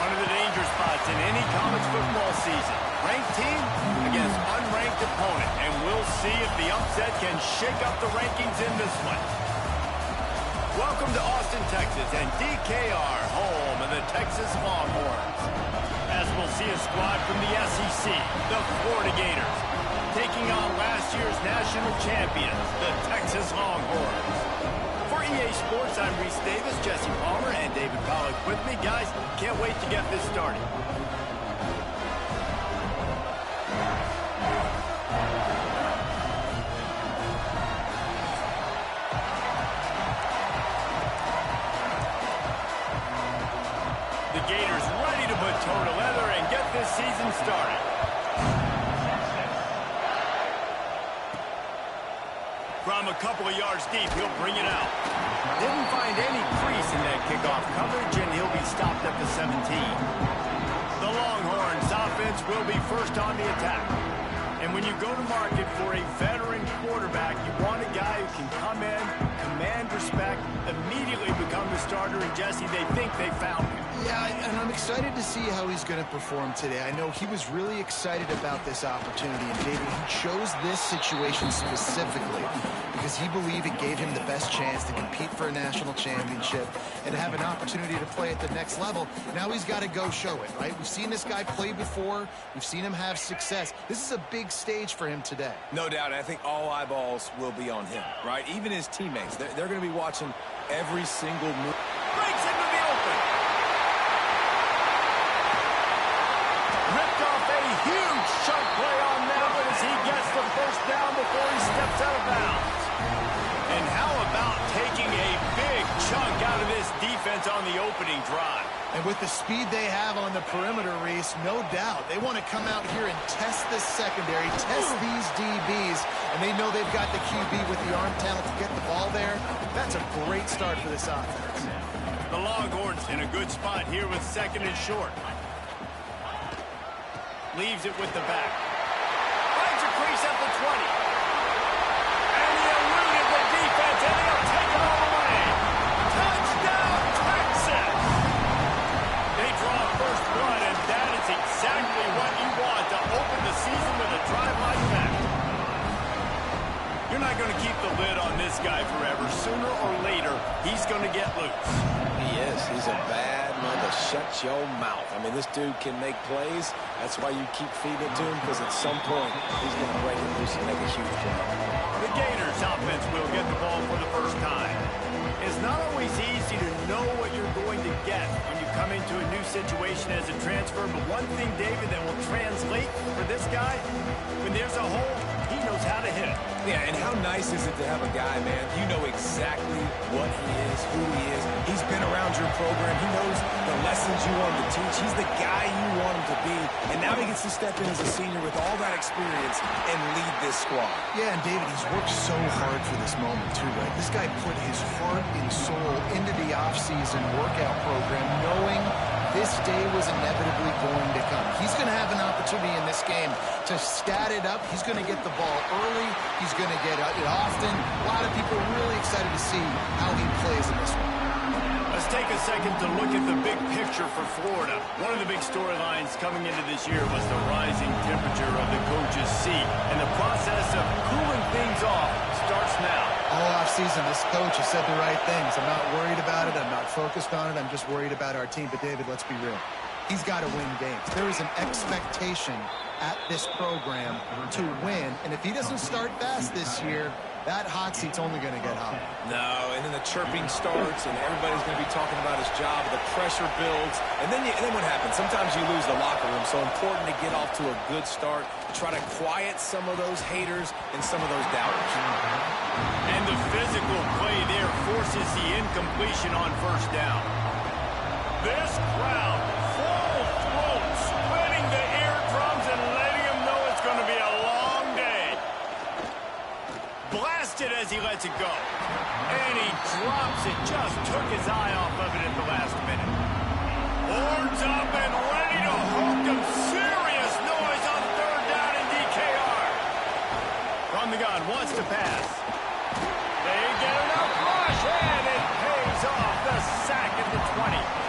One of the danger spots in any college football season. Ranked team against unranked opponent. And we'll see if the upset can shake up the rankings in this one. Welcome to Austin, Texas, and DKR, home of the Texas Longhorns. As we'll see a squad from the SEC, the Florida Gators, taking on last year's national champions, the Texas Longhorns. For EA Sports, I'm Reese Davis, Jesse Palmer, and David Pollack with me. Guys, can't wait to get this started. The Gators ready to put toe to leather and get this season started. From a couple of yards deep, he'll bring it out. Didn't find any crease in that kickoff coverage, and he'll be stopped at the 17. The Longhorns offense will be first on the attack. And when you go to market for a veteran quarterback, you want a guy who can come in, command respect, immediately become the starter, and Jesse, they think they found him. Yeah, and I'm excited to see how he's going to perform today. I know he was really excited about this opportunity, and David, he chose this situation specifically because he believed it gave him the best chance to compete for a national championship and to have an opportunity to play at the next level. Now he's got to go show it, right? We've seen this guy play before. We've seen him have success. This is a big stage for him today. No doubt. I think all eyeballs will be on him, right? Even his teammates. They're going to be watching every single move. Breaks into the open. Ripped off a huge chunk play on that one as he gets the first down before he steps out of bounds. And how about taking a big chunk out of this defense on the opening drive? And with the speed they have on the perimeter, Reese, no doubt, they want to come out here and test this secondary, test these DBs, and they know they've got the QB with the arm talent to get the ball there. That's a great start for this offense. The Longhorns in a good spot here with second and short. Leaves it with the back. Finds a crease at the 20. And he eluded the defense, and he'll take it all the way. Touchdown, Texas! They draw first blood, and that is exactly what you want to open the season with a drive like that. You're not going to keep the lid on this guy forever. Sooner or later, he's going to get loose. He is. He's a bad man to shut your mouth. I mean, this dude can make plays. That's why you keep feeding it to him, because at some point, he's going to break it loose and make a huge play. The Gators offense will get the ball for the first time. It's not always easy to know what you're going to get when you come into a new situation as a transfer, but one thing, David, that will translate for this guy, when there's a hole, he knows how to hit it. Yeah, and how nice is it to have a guy, man, you know exactly what he is, who he is. He's been around your program. He knows the lessons you want him to teach. He's the guy you want him to be. And now he gets to step in as a senior with all that experience and lead this squad. Yeah, and David, he's worked so hard for this moment, too, right? This guy put his heart and soul into the offseason workout program, knowing this day was inevitably going to come. He's going to have an opportunity in this game to stat it up. He's going to get the ball early. He's going to get it often. A lot of people are really excited to see how he plays in this one. Let's take a second to look at the big picture for Florida. One of the big storylines coming into this year was the rising temperature of the coach's seat. And the process of cooling things off starts now. All offseason, this coach has said the right things. I'm not worried about it. I'm not focused on it. I'm just worried about our team. But, David, let's be real. He's got to win games. There is an expectation at this program to win. And if he doesn't start fast this year, that hot seat's only going to get hot. No, and then the chirping starts, and everybody's going to be talking about his job. The pressure builds, and then what happens? Sometimes you lose the locker room. So important to get off to a good start, try to quiet some of those haters and some of those doubters. And the physical play there forces the incompletion on first down. This crowd, full throat, splitting the eardrums and letting him know it's going to be a long day. Blasted as he lets it go. And he drops it, just took his eye off of it at the last minute. Horns up and ready to hook him. Serious noise on third down in DKR. From the gun, wants to pass. They get enough rush, and it pays off the sack at the 20.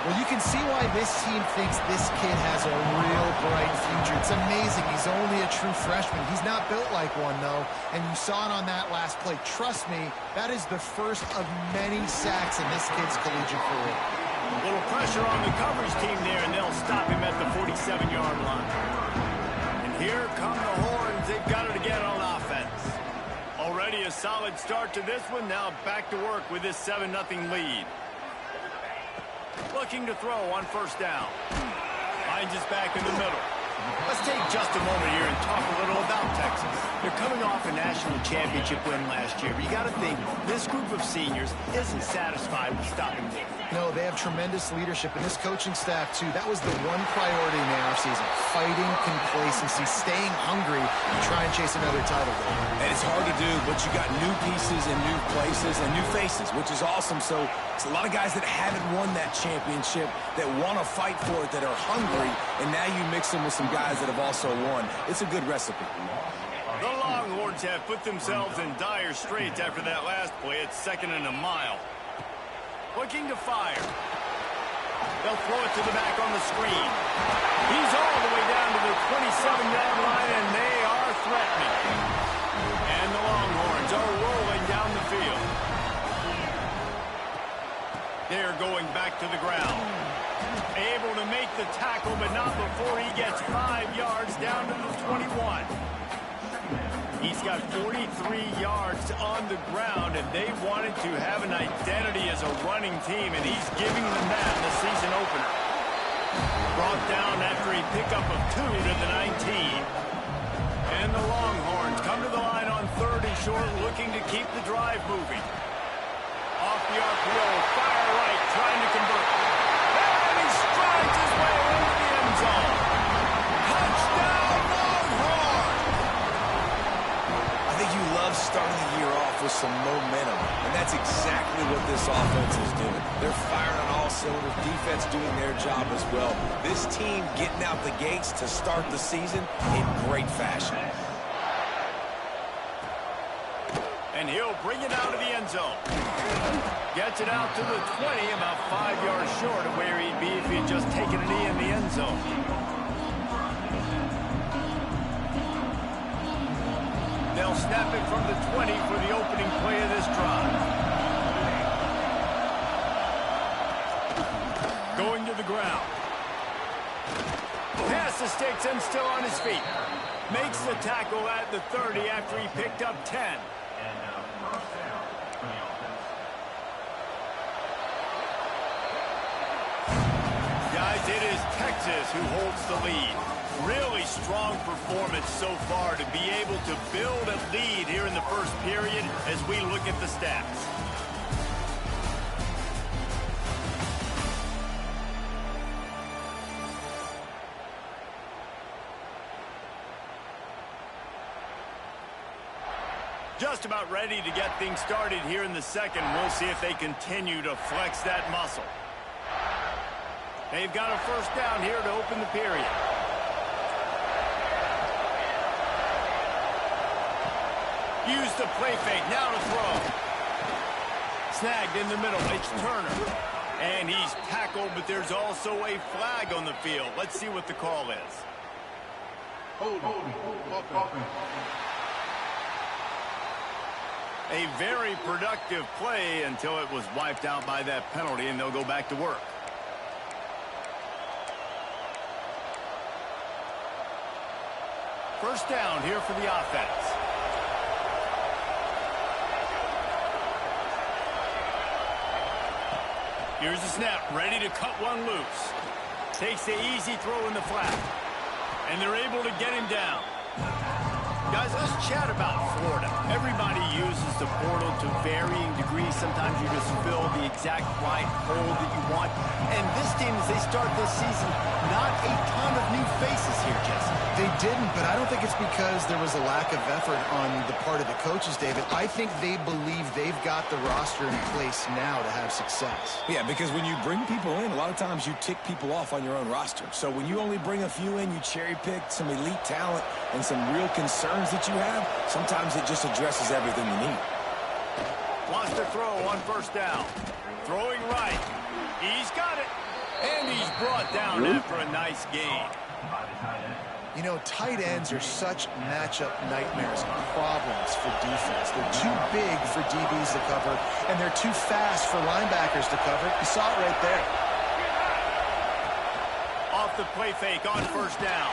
Well, you can see why this team thinks this kid has a real bright future. It's amazing. He's only a true freshman. He's not built like one, though, and you saw it on that last play. Trust me, that is the first of many sacks in this kid's collegiate career. A little pressure on the coverage team there, and they'll stop him at the 47-yard line. And here come the Horns. They've got it again on offense. Already a solid start to this one. Now back to work with this 7-0 lead. Looking to throw on first down. Finds us back in the middle. Let's take just a moment here and talk a little about Texas. They're coming off a national championship win last year, but you got to think this group of seniors isn't satisfied with stopping them. No, they have tremendous leadership, and this coaching staff, too. That was the one priority in the offseason, fighting complacency, staying hungry to try and chase another title goal. And it's hard to do, but you got new pieces and new places and new faces, which is awesome. So it's a lot of guys that haven't won that championship, that want to fight for it, that are hungry, and now you mix them with some guys that have also won. It's a good recipe. The Longhorns have put themselves in dire straits after that last play. It's 2nd and a mile. Looking to fire. They'll throw it to the back on the screen. He's all the way down to the 27-yard line, and they are threatening. And the Longhorns are rolling down the field. They're going back to the ground. Able to make the tackle, but not before he gets 5 yards down to the 21. He's got 43 yards on the ground, and they wanted to have an identity as a running team, and he's giving them that in the season opener. Brought down after a pickup of 2 to the 19. And the Longhorns come to the line on 3rd and short, looking to keep the drive moving. Off the RPO, fire right, trying to convert. And he strides his way into the end zone. Touchdown, Longhorns! I think you love starting the year off with some momentum, and that's exactly what this offense is doing. They're firing on all cylinders, defense doing their job as well. This team getting out the gates to start the season in great fashion. And he'll bring it out of the end zone. Gets it out to the 20, about 5 yards short of where he'd be if he'd just taken a knee in the end zone. They'll snap it from the 20 for the opening play of this drive. Going to the ground. Pass the sticks and still on his feet. Makes the tackle at the 30 after he picked up 10. Guys, it is Texas who holds the lead. Really strong performance so far to be able to build a lead here in the first period as we look at the stats. Just about ready to get things started here in the second. We'll see if they continue to flex that muscle. They've got a first down here to open the period. Use the play fake, now to throw. Snagged in the middle, it's Turner. And he's tackled, but there's also a flag on the field. Let's see what the call is. A very productive play until it was wiped out by that penalty, and they'll go back to work. First down here for the offense. Here's the snap, ready to cut one loose. Takes the easy throw in the flat. And they're able to get him down. Guys, let's chat about Florida. Everybody uses the portal to varying degrees. Sometimes you just fill the exact right hole that you want. And this team, as they start this season, not a ton of new faces here, Jesse. They didn't, but I don't think it's because there was a lack of effort on the part of the coaches, David. I think they believe they've got the roster in place now to have success. Yeah, because when you bring people in, a lot of times you tick people off on your own roster. So when you only bring a few in, you cherry-pick some elite talent and some real concerns that you have, sometimes it just addresses everything you need. Wants to throw on first down. Throwing right. He's got it. And he's brought down after a nice gain. You know, tight ends are such matchup nightmares and problems for defense. They're too big for DBs to cover, and they're too fast for linebackers to cover. You saw it right there. Off the play fake on first down.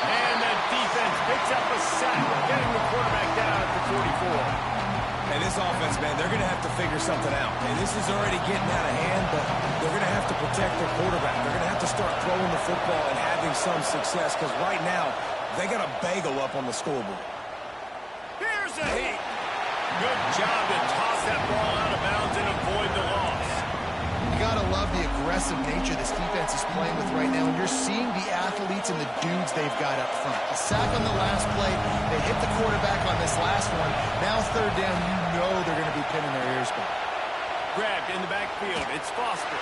And the defense picks up a sack, getting the quarterback down at the 44. And this offense, man, they're going to have to figure something out. And this is already getting out of hand, but they're going to have to protect their quarterback. They're going to have to start throwing the football and having some success, because right now, they got a bagel up on the scoreboard. Here's a hit. Good job to toss that ball out of bounds and avoid the loss. You got to love the aggressive nature this defense is playing with right now, and you're seeing the athletes and the dudes they've got up front. A sack on the last play. They hit the quarterback on this last one. Now third down, you know they're going to be pinning their ears back. Grabbed in the backfield. It's Foster.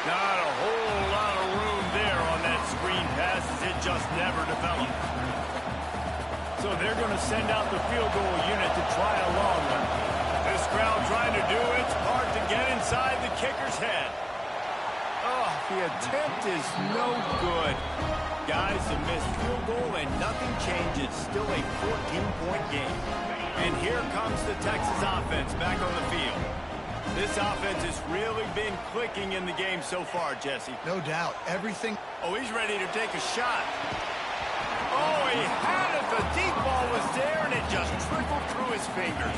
Not a whole lot of room there on that screen pass, as it just never developed. So they're going to send out the field goal unit to try a long one. This crowd trying to do its part to get inside the kicker's head. Oh, the attempt is no good. Guys, a missed field goal and nothing changes. Still a 14-point game. And here comes the Texas offense back on the field. This offense has really been clicking in the game so far, Jesse. No doubt. Everything. Oh, he's ready to take a shot. Oh, he had it. The deep ball was there, and it just trickled through his fingers.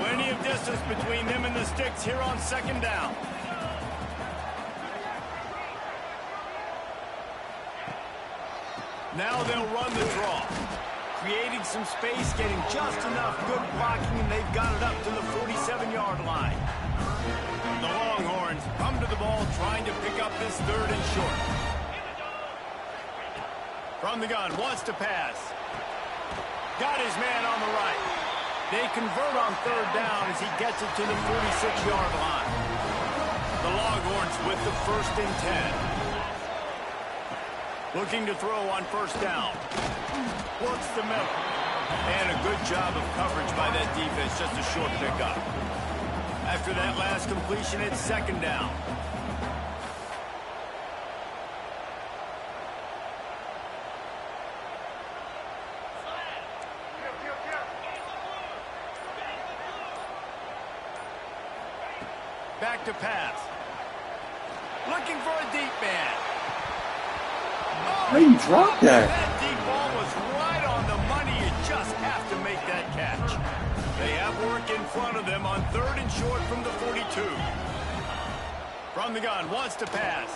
Plenty of distance between them and the sticks here on second down. Now they'll run the draw. Creating some space, getting just enough good blocking, and they've got it up to the 47-yard line. The Longhorns come to the ball, trying to pick up this third and short. From the gun, wants to pass. Got his man on the right. They convert on third down as he gets it to the 46-yard line. The Longhorns with the 1st and 10. Looking to throw on first down. Works the middle. And a good job of coverage by that defense, just a short pickup. After that last completion, it's second down. Back to pass. Looking for a deep man. How do you drop that? That deep ball was right on the money. You just have to make that catch. They have work in front of them on third and short from the 42. From the gun, wants to pass.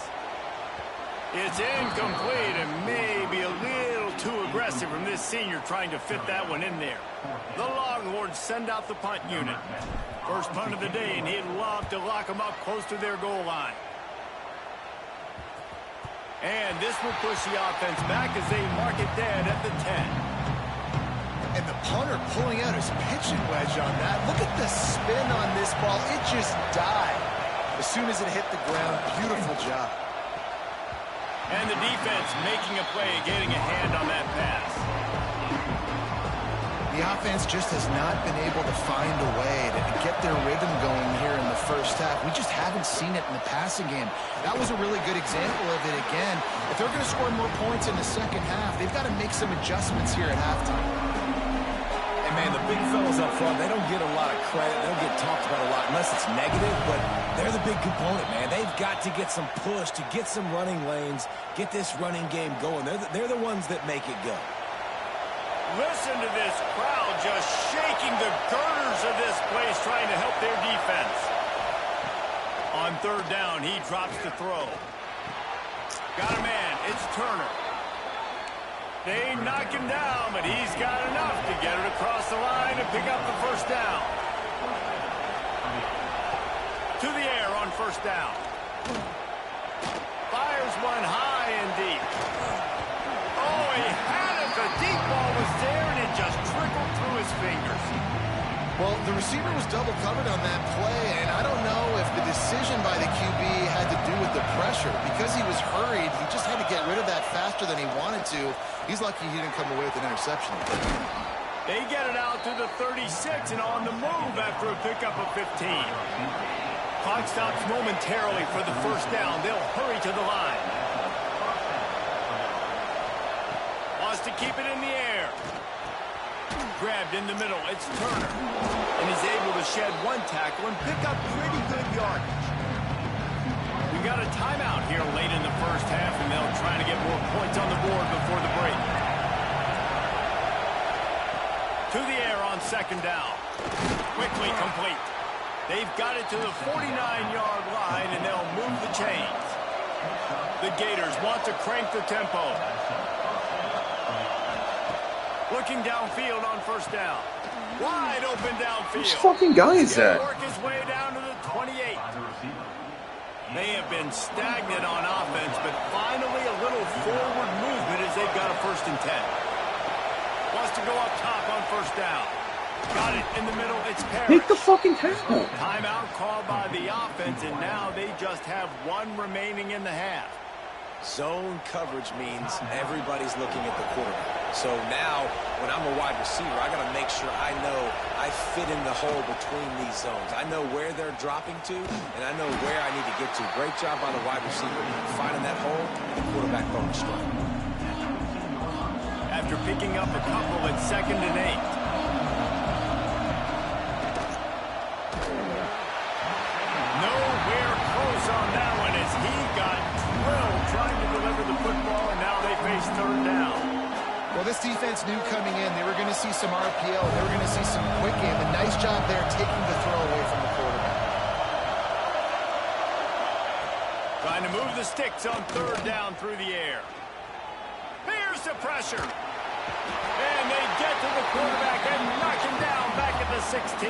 It's incomplete and maybe a little too aggressive from this senior trying to fit that one in there. The Longhorns send out the punt unit. First punt of the day, and he'd love to lock them up close to their goal line. And this will push the offense back as they mark it dead at the 10. And the punter pulling out his pitching wedge on that. Look at the spin on this ball. It just died as soon as it hit the ground. Beautiful job. And the defense making a play, getting a hand on that pass. The offense just has not been able to find a way to get their rhythm going here in the first half. We just haven't seen it in the passing game. That was a really good example of it again. If they're going to score more points in the second half, they've got to make some adjustments here at halftime. And, man, the big fellas up front, they don't get a lot of credit. They don't get talked about a lot unless it's negative, but they're the big component, man. They've got to get some push, to get some running lanes, get this running game going. They're the ones that make it go. Listen to this crowd just shaking the girders of this place, trying to help their defense. On third down, he drops the throw. Got a man. It's Turner. They knock him down, but he's got enough to get it across the line and pick up the first down. To the air on first down. Fires one high and deep. Oh, he had it. The deep ball was there, and it just trickled through his fingers. Well, the receiver was double covered on that play, and I don't know if the decision by the QB had to do with the pressure. Because he was hurried, he just had to get rid of that faster than he wanted to. He's lucky he didn't come away with an interception. They get it out to the 36 and on the move after a pickup of 15. Clock stops momentarily for the first down. They'll hurry to the line. Wants to keep it in the air. Grabbed in the middle. It's Turner. And he's able to shed one tackle and pick up pretty good yardage. We got a timeout here late in the first half, and they'll try to get more points on the board before the break. To the air on second down. Quickly complete. They've got it to the 49-yard line, and they'll move the chains. The Gators want to crank the tempo. Looking downfield on first down. Wide open downfield. Which fucking guy is that? Work his way down to the 28. They have been stagnant on offense, but finally a little forward movement as they've got a 1st and 10. Wants to go up top on first down. Got it in the middle. It's Parrish. Make the fucking tackle. Timeout called by the offense, and now they just have one remaining in the half. Zone coverage means everybody's looking at the quarterback. So now, when I'm a wide receiver, I got to make sure I know I fit in the hole between these zones. I know where they're dropping to, and I know where I need to get to. Great job by the wide receiver finding that hole, and the quarterback throwing a strike. After picking up a couple at 2nd and 8. Nowhere close on that one as he got drilled trying to deliver the football, and now they face 3rd down. Well, this defense knew coming in they were going to see some RPO. They were going to see some quick game. A nice job there taking the throw away from the quarterback. Trying to move the sticks on 3rd down through the air. Here's the pressure. And they get to the quarterback and knock him down back at the 16.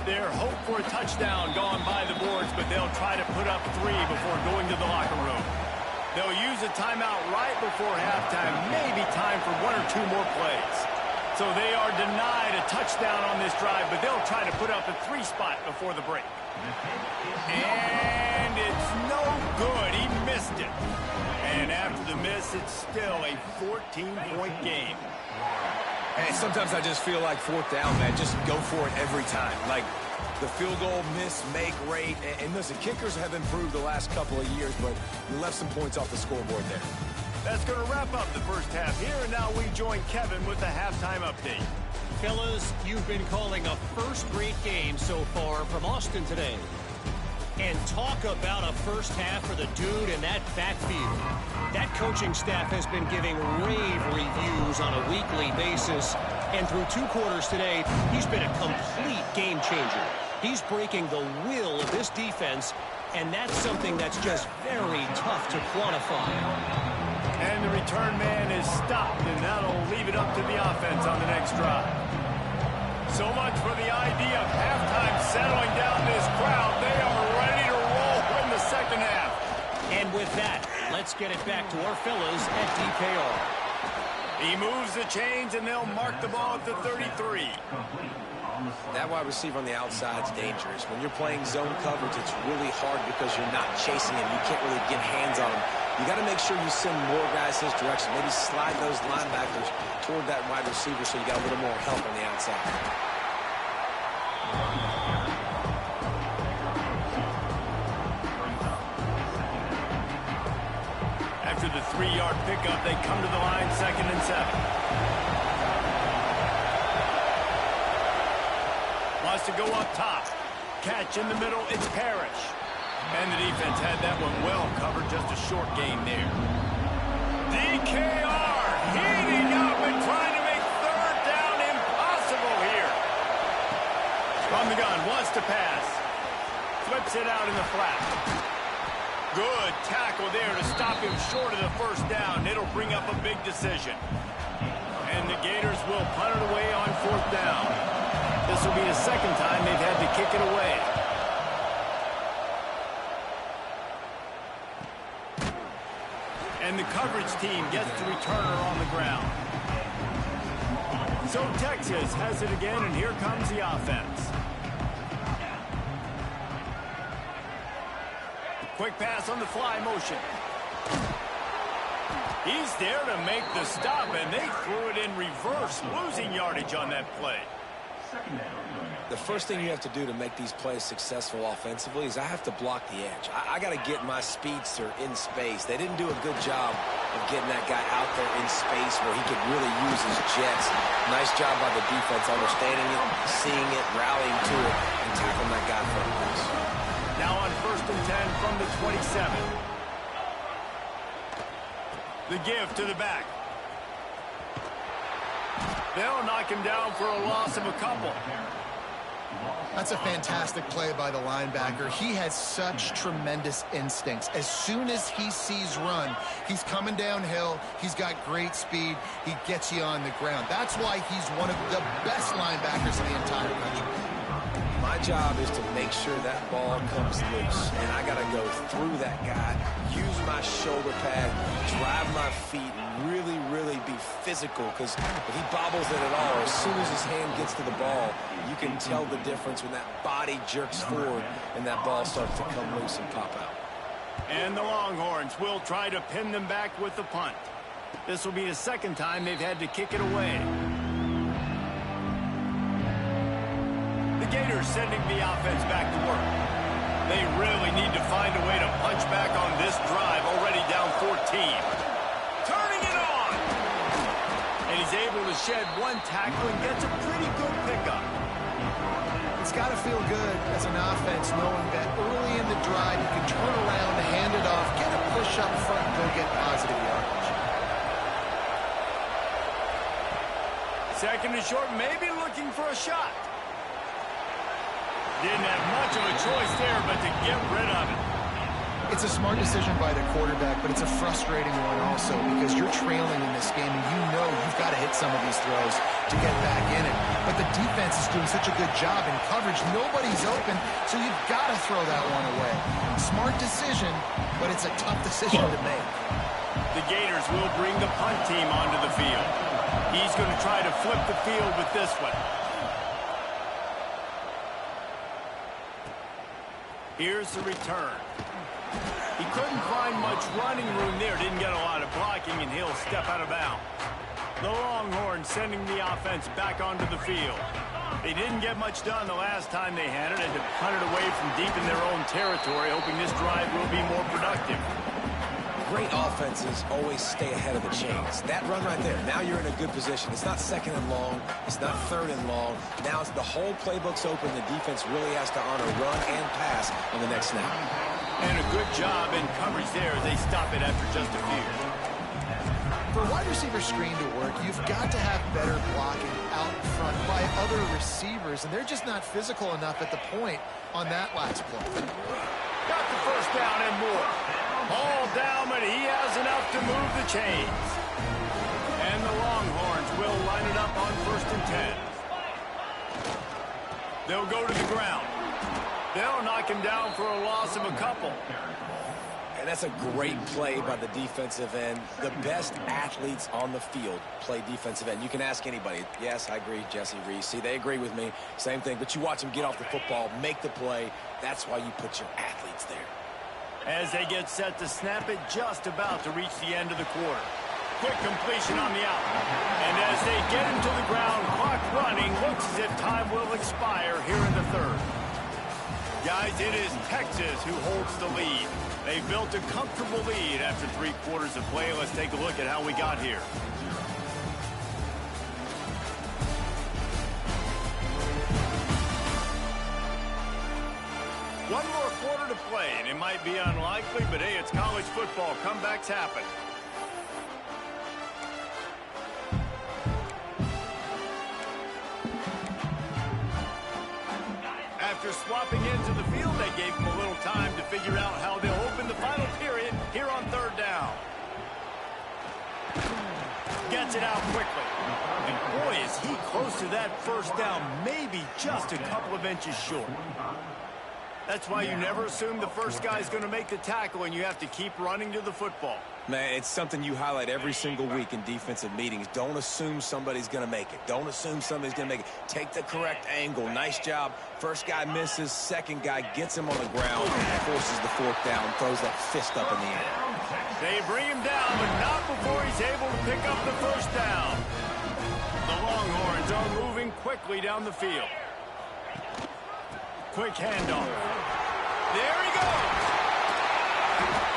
Their hope for a touchdown gone by the boards, but they'll try to put up 3 before going to the locker room. They'll use a timeout right before halftime, maybe time for 1 or 2 more plays. So they are denied a touchdown on this drive, but they'll try to put up a 3 spot before the break. And it's no good. He missed it. And after the miss, it's still a 14-point game. And sometimes I just feel like 4th down, man. Just go for it every time. Like the field goal miss-make rate. And listen, kickers have improved the last couple of years, but we left some points off the scoreboard there. That's going to wrap up the first half here, and now we join Kevin with the halftime update. Fellas, you've been calling a first-rate game so far from Austin today. And talk about a first half for the dude in that backfield. That coaching staff has been giving rave reviews on a weekly basis. And through 2 quarters today, he's been a complete game changer. He's breaking the will of this defense, and that's something that's just very tough to quantify. And the return man is stopped, and that'll leave it up to the offense on the next drive. So much for the idea of halftime settling down this crowd. They are ready to roll in the second half. And with that, let's get it back to our fellas at DKR. He moves the chains, and they'll mark the ball at the 33. That wide receiver on the outside is dangerous. When you're playing zone coverage, it's really hard because you're not chasing him. You can't really get hands on him. You got to make sure you send more guys his direction. Maybe slide those linebackers toward that wide receiver so you got a little more help on the outside. After the 3-yard pickup, they come to the line, 2nd and 7. Wants to go up top. Catch in the middle, it's Parrish. And the defense had that one well covered, just a short gain there. DKR heating up and trying to make 3rd down impossible here. From the gun, wants to pass. Flips it out in the flat. Good tackle there to stop him short of the 1st down. It'll bring up a big decision. And the Gators will punt it away on 4th down. This will be the 2nd time they've had to kick it away. And the coverage team gets the returner on the ground. So Texas has it again, and here comes the offense. Quick pass on the fly motion. He's there to make the stop, and they threw it in reverse, losing yardage on that play. The first thing you have to do to make these plays successful offensively is I have to block the edge. I got to get my speedster in space. They didn't do a good job of getting that guy out there in space where he could really use his jets. Nice job by the defense understanding it, seeing it, rallying to it, and tackling that guy for a loss. Now on 1st and 10 from the 27. The give to the back. They'll knock him down for a loss of a couple. That's a fantastic play by the linebacker. He has such tremendous instincts. As soon as he sees run, he's coming downhill. He's got great speed. He gets you on the ground. That's why he's one of the best linebackers in the entire country. My job is to make sure that ball comes loose, and I got to go through that guy, use my shoulder pad, drive my feet, and really, really be physical, because if he bobbles it at all, as soon as his hand gets to the ball, you can tell the difference when that body jerks forward and that ball starts to come loose and pop out. And the Longhorns will try to pin them back with the punt. This will be the second time they've had to kick it away. Gators sending the offense back to work. They really need to find a way to punch back on this drive, already down 14. Turning it on! And he's able to shed one tackle and gets a pretty good pickup. It's got to feel good as an offense knowing that early in the drive you can turn around, hand it off, get a push up front, and go get positive yardage. Second and short, maybe looking for a shot. Didn't have much of a choice there, but to get rid of it. It's a smart decision by the quarterback, but it's a frustrating one also because you're trailing in this game and you know you've got to hit some of these throws to get back in it. But the defense is doing such a good job in coverage. Nobody's open, so you've got to throw that one away. Smart decision, but it's a tough decision to make. The Gators will bring the punt team onto the field. He's going to try to flip the field with this one. Here's the return. He couldn't find much running room there. Didn't get a lot of blocking, and he'll step out of bounds. The Longhorns sending the offense back onto the field. They didn't get much done the last time they had it, and to punt it away from deep in their own territory, hoping this drive will be more productive. Great offenses always stay ahead of the chains. That run right there, now you're in a good position. It's not second and long. It's not third and long. Now it's the whole playbook's open. The defense really has to honor run and pass on the next snap. And a good job in coverage there as they stop it after just a few. For a wide receiver screen to work, you've got to have better blocking out front by other receivers, and they're just not physical enough at the point on that last play. Got the first down and more. Ball down, but he has enough to move the chains. And the Longhorns will line it up on 1st and 10. They'll go to the ground. They'll knock him down for a loss of a couple. And that's a great play by the defensive end. The best athletes on the field play defensive end. You can ask anybody. Yes, I agree, Jesse Reese. See, they agree with me. Same thing. But you watch them get off the football, make the play. That's why you put your athletes there. As they get set to snap it, just about to reach the end of the quarter. Quick completion on the out. And as they get him to the ground, clock running, looks as if time will expire here in the third. Guys, it is Texas who holds the lead. They built a comfortable lead after 3 quarters of play. Let's take a look at how we got here. One more quarter to play, and it might be unlikely, but hey, it's college football. Comebacks happen. After swapping into the field, they gave him a little time to figure out how they'll open the final period here on 3rd down. Gets it out quickly. And boy, is he close to that first down, maybe just a couple of inches short. That's why you never assume the first guy's going to make the tackle, and you have to keep running to the football. Man, it's something you highlight every single week in defensive meetings. Don't assume somebody's going to make it. Don't assume somebody's going to make it. Take the correct angle. Nice job. First guy misses. Second guy gets him on the ground, forces the fourth down, throws that fist up in the air. They bring him down, but not before he's able to pick up the first down. The Longhorns are moving quickly down the field. Quick handoff. There he goes.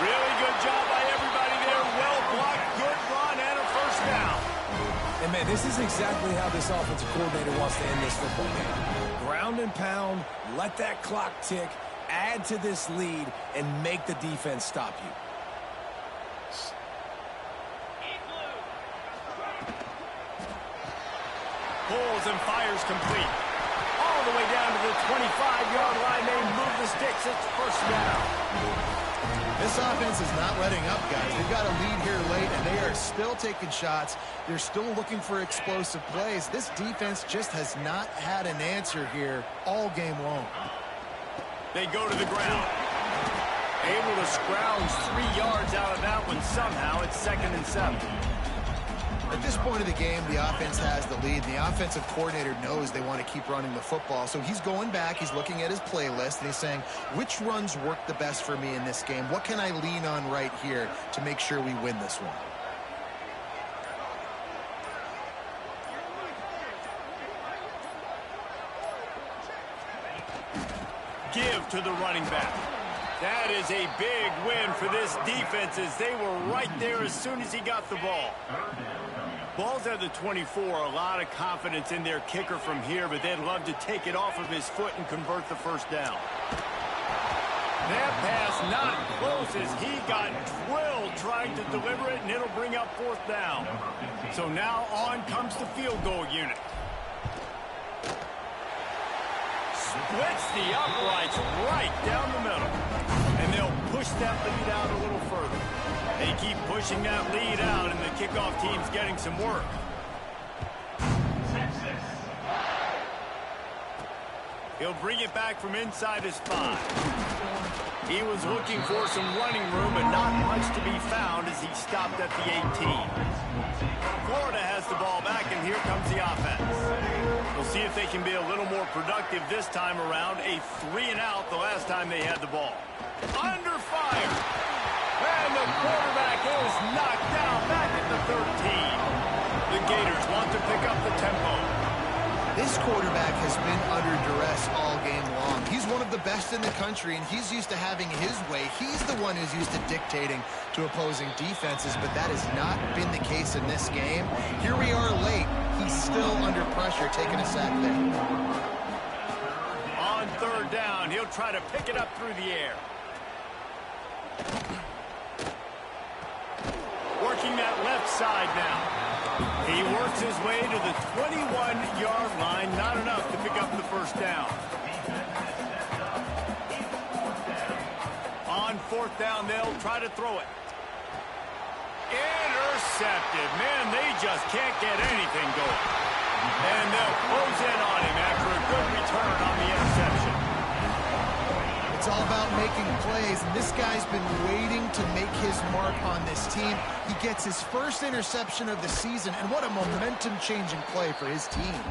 Really good job by everybody there. Well blocked, good run, and a first down. And, man, this is exactly how this offensive coordinator wants to end this football game. Ground and pound, let that clock tick, add to this lead, and make the defense stop you. Pulls and fires complete. All the way down to the 25-yard line. They move the sticks. It's first down. This offense is not letting up, guys. They've got a lead here late, and they are still taking shots. They're still looking for explosive plays. This defense just has not had an answer here all game long. They go to the ground. Able to scrounge 3 yards out of that one somehow. It's 2nd and 7. At this point of the game, the offense has the lead. The offensive coordinator knows they want to keep running the football. So he's going back, he's looking at his playlist, and he's saying, which runs work the best for me in this game? What can I lean on right here to make sure we win this one? Give to the running back. That is a big win for this defense as they were right there as soon as he got the ball. Ball's at the 24. A lot of confidence in their kicker from here, but they'd love to take it off of his foot and convert the first down. That pass not close as he got drilled trying to deliver it, and it'll bring up 4th down. So now on comes the field goal unit. Splits the uprights right down the middle. And they'll push that lead out a little further. They keep pushing that lead out, and the kickoff team's getting some work. He'll bring it back from inside his 5. He was looking for some running room, but not much to be found as he stopped at the 18. Florida has the ball back, and here comes the offense. We'll see if they can be a little more productive this time around. A 3-and-out the last time they had the ball. Under fire. And the quarterback is knocked down back at the 13. The Gators want to pick up the tempo. This quarterback has been under duress all game long. He's one of the best in the country, and he's used to having his way. He's the one who's used to dictating to opposing defenses, but that has not been the case in this game. Here we are late. He's still under pressure, taking a sack there. On 3rd down, he'll try to pick it up through the air. Working that left side now. He works his way to the 21-yard line. Not enough to pick up the first down. On 4th down, they'll try to throw it. Intercepted. Man, they just can't get anything going. And they'll close in on him after a good return on the interception. It's all about making plays, and this guy's been waiting to make his mark on this team. He gets his first interception of the season, and what a momentum-changing play for his team.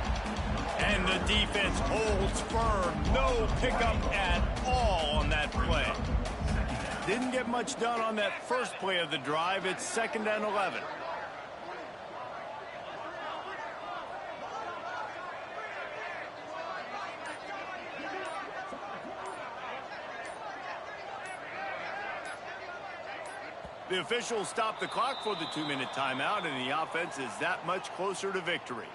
And the defense holds firm. No pickup at all on that play. Didn't get much done on that first play of the drive. It's 2nd and 11. The officials stop the clock for the 2-minute timeout, and the offense is that much closer to victory.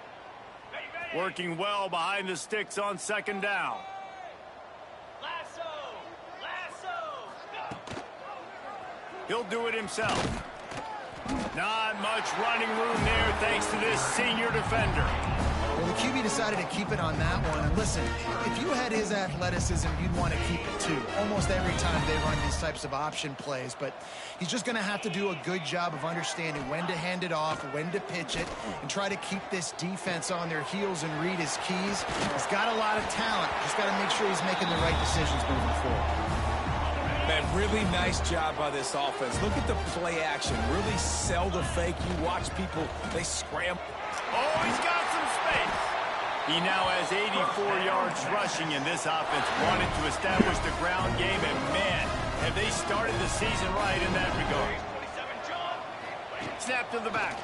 Working well behind the sticks on 2nd down. He'll do it himself. Not much running room there thanks to this senior defender. Well, the QB decided to keep it on that one. And listen, if you had his athleticism, you'd want to keep it too. Almost every time they run these types of option plays. But he's just going to have to do a good job of understanding when to hand it off, when to pitch it, and try to keep this defense on their heels and read his keys. He's got a lot of talent. Just got to make sure he's making the right decisions moving forward. Man, really nice job by this offense. Look at the play action. Really sell the fake. You watch people, they scramble. Oh, he's got some space. He now has 84 yards rushing, and this offense wanted to establish the ground game, and man, have they started the season right in that regard. Snap to the back.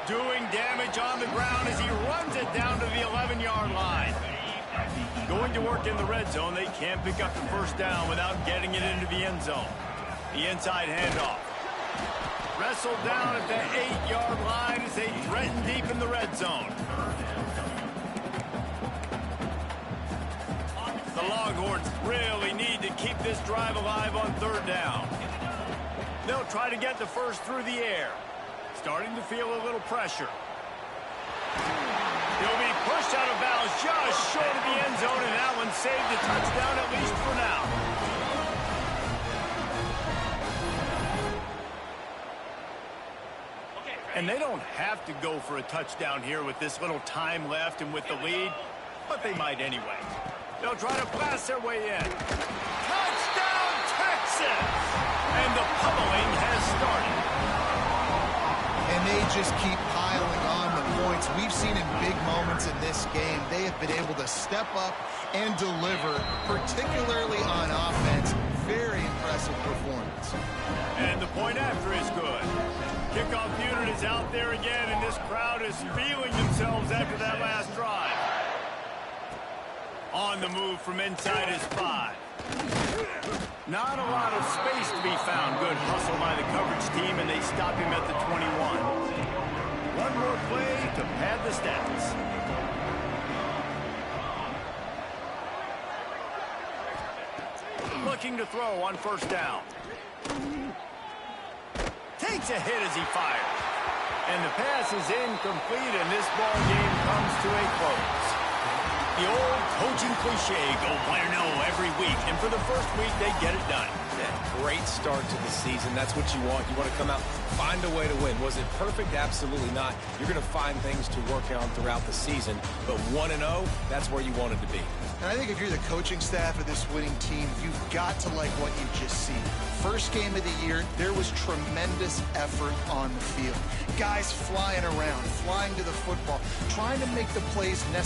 Doing damage on the ground as he runs it down to the 11-yard line. Going to work in the red zone. They can't pick up the first down without getting it into the end zone. The inside handoff. Wrestled down at the 8-yard line as they threaten deep in the red zone. The Longhorns really need to keep this drive alive on third down. They'll try to get the first through the air. Starting to feel a little pressure. He'll be pushed out of bounds just short of the end zone, and that one saved a touchdown at least for now. And they don't have to go for a touchdown here with this little time left and with the lead, but they might anyway. They'll try to blast their way in. Touchdown, Texas! And the pummeling has started. And they just keep piling on the points. We've seen in big moments in this game, they have been able to step up and deliver, particularly on offense. Very impressive performance. And the point after is good. Kickoff unit is out there again, and this crowd is feeling themselves after that last drive. On the move from inside his 5. Not a lot of space to be found. Good hustle by the coverage team, and they stop him at the 21. One more play to pad the stats. Looking to throw on first down. Takes a hit as he fires. And the pass is incomplete, and this ball game comes to a close. The old coaching cliche, go win or no every week. And for the first week, they get it done. Yeah, great start to the season. That's what you want. You want to come out, find a way to win. Was it perfect? Absolutely not. You're going to find things to work on throughout the season. But 1-0, that's where you wanted to be. And I think if you're the coaching staff of this winning team, you've got to like what you've just seen. First game of the year, there was tremendous effort on the field. Guys flying around, flying to the football, trying to make the plays necessary.